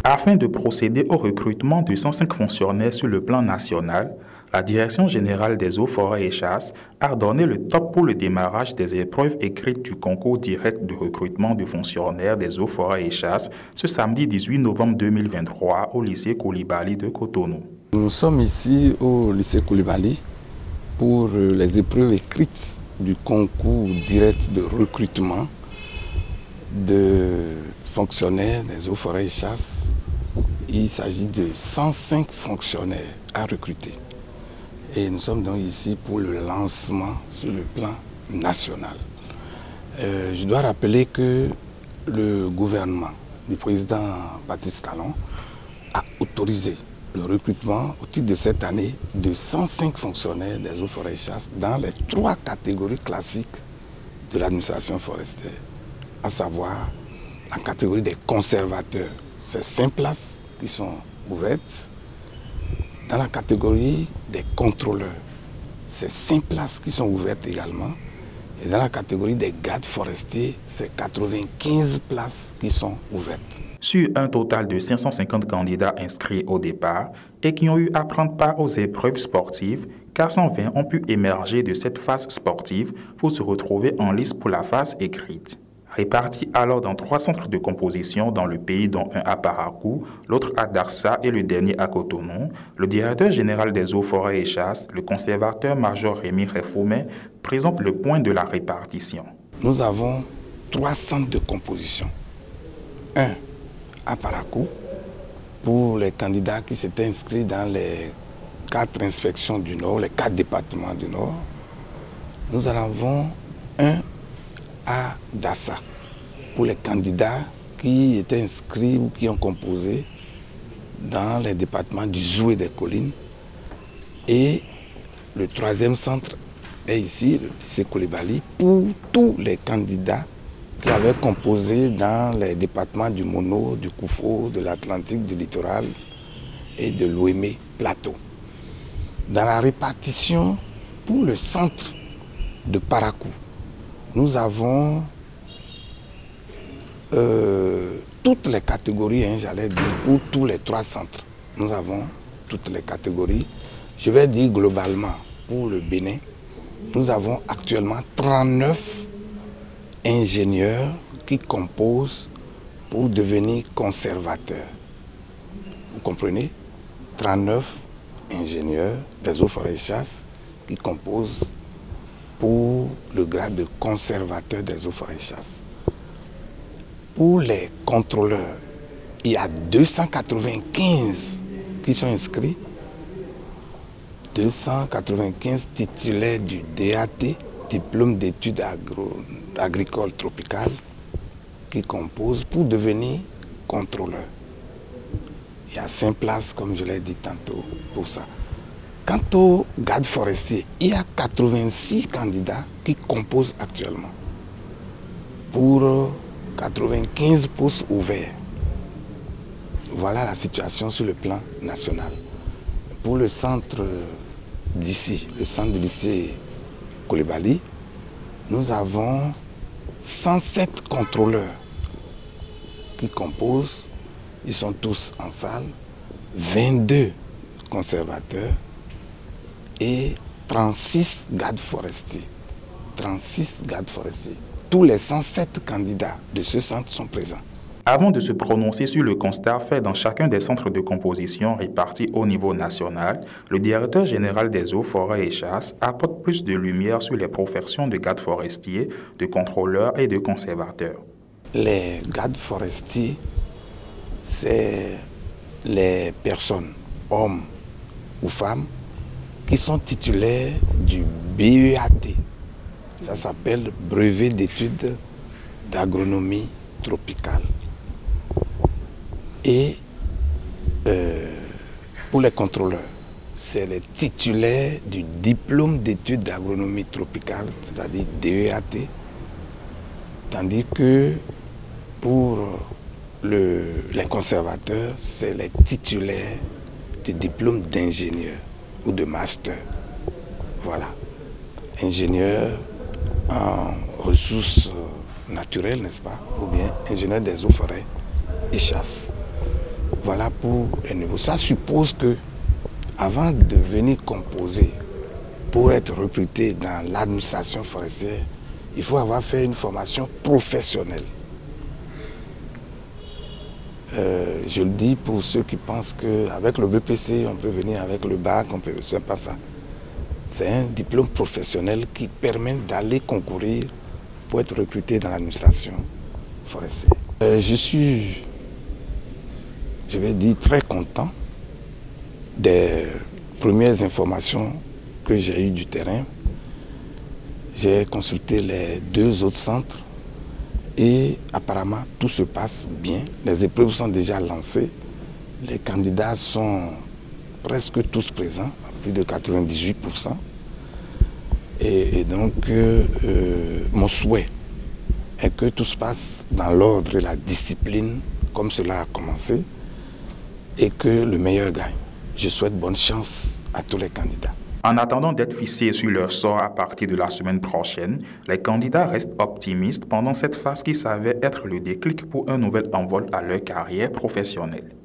Afin de procéder au recrutement de 105 fonctionnaires sur le plan national, la Direction générale des eaux, forêts et chasses a donné le top pour le démarrage des épreuves écrites du concours direct de recrutement de fonctionnaires des eaux, forêts et chasses ce samedi 18 novembre 2023 au lycée Coulibaly de Cotonou. Nous sommes ici au lycée Coulibaly pour les épreuves écrites du concours direct de recrutement de fonctionnaires des eaux, forêts et chasses. Il s'agit de 105 fonctionnaires à recruter. Et nous sommes donc ici pour le lancement sur le plan national. Je dois rappeler que le gouvernement du président Patrice Talon a autorisé le recrutement au titre de cette année de 105 fonctionnaires des eaux, forêts et chasses dans les 3 catégories classiques de l'administration forestière, à savoir la catégorie des conservateurs, c'est 5 places qui sont ouvertes. Dans la catégorie des contrôleurs, c'est 5 places qui sont ouvertes également. Et dans la catégorie des gardes forestiers, c'est 95 places qui sont ouvertes. Sur un total de 550 candidats inscrits au départ et qui ont eu à prendre part aux épreuves sportives, 420 ont pu émerger de cette phase sportive pour se retrouver en lice pour la phase écrite. Répartis alors dans 3 centres de composition dans le pays, dont un à Parakou, l'autre à Darsa et le dernier à Cotonou, le directeur général des eaux, forêts et chasses, le conservateur-major Rémi Refoumet, présente le point de la répartition. Nous avons 3 centres de composition. Un à Parakou, pour les candidats qui s'étaient inscrits dans les 4 inspections du Nord, les 4 départements du Nord. Nous en avons un à Dassa, pour les candidats qui étaient inscrits ou qui ont composé dans les départements du Zou et des Collines. Et le 3e centre est ici, le lycée Coulibaly, pour tous les candidats qui avaient composé dans les départements du Mono, du Koufo, de l'Atlantique, du Littoral et de l'Ouémé Plateau. Dans la répartition pour le centre de Parakou, nous avons toutes les catégories, j'allais dire, pour tous les 3 centres. Nous avons toutes les catégories. Je vais dire globalement, pour le Bénin, nous avons actuellement 39 ingénieurs qui composent pour devenir conservateurs. Vous comprenez? 39 ingénieurs des eaux, forêts et chasses qui composent pour le grade de conservateur des eaux, forêts et chasses. Pour les contrôleurs, il y a 295 qui sont inscrits, 295 titulaires du DAT, diplôme d'études agricoles tropicales, qui composent pour devenir contrôleur. Il y a 5 places, comme je l'ai dit tantôt, pour ça. Quant aux gardes forestiers, il y a 86 candidats qui composent actuellement pour 95 postes ouverts. Voilà la situation sur le plan national. Pour le centre d'ici, le centre du lycée Coulibaly, nous avons 107 contrôleurs qui composent, ils sont tous en salle, 22 conservateurs et 36 gardes forestiers. 36 gardes forestiers. Tous les 107 candidats de ce centre sont présents. Avant de se prononcer sur le constat fait dans chacun des centres de composition répartis au niveau national, le directeur général des eaux, forêts et chasses apporte plus de lumière sur les professions de gardes forestiers, de contrôleurs et de conservateurs. Les gardes forestiers, c'est les personnes, hommes ou femmes, qui sont titulaires du BEAT. Ça s'appelle Brevet d'études d'agronomie tropicale. Et pour les contrôleurs, c'est les titulaires du diplôme d'études d'agronomie tropicale, c'est-à-dire DEAT, tandis que pour les conservateurs, c'est les titulaires du diplôme d'ingénieur ou de master. Voilà. Ingénieur en ressources naturelles, n'est-ce pas? Ou bien ingénieur des eaux, forêts et chasses. Voilà pour les niveaux. Ça suppose que, avant de venir composer, pour être recruté dans l'administration forestière, il faut avoir fait une formation professionnelle. Je le dis pour ceux qui pensent qu'avec le BPC, on peut venir avec le bac, c'est pas ça. C'est un diplôme professionnel qui permet d'aller concourir pour être recruté dans l'administration forestière. Je suis, je vais dire, très content des premières informations que j'ai eues du terrain. J'ai consulté les 2 autres centres et apparemment tout se passe bien. Les épreuves sont déjà lancées. Les candidats sont presque tous présents, à plus de 98%. Et donc, mon souhait est que tout se passe dans l'ordre et la discipline, comme cela a commencé, et que le meilleur gagne. Je souhaite bonne chance à tous les candidats. En attendant d'être fixés sur leur sort à partir de la semaine prochaine, les candidats restent optimistes pendant cette phase qui s'avère être le déclic pour un nouvel envol à leur carrière professionnelle.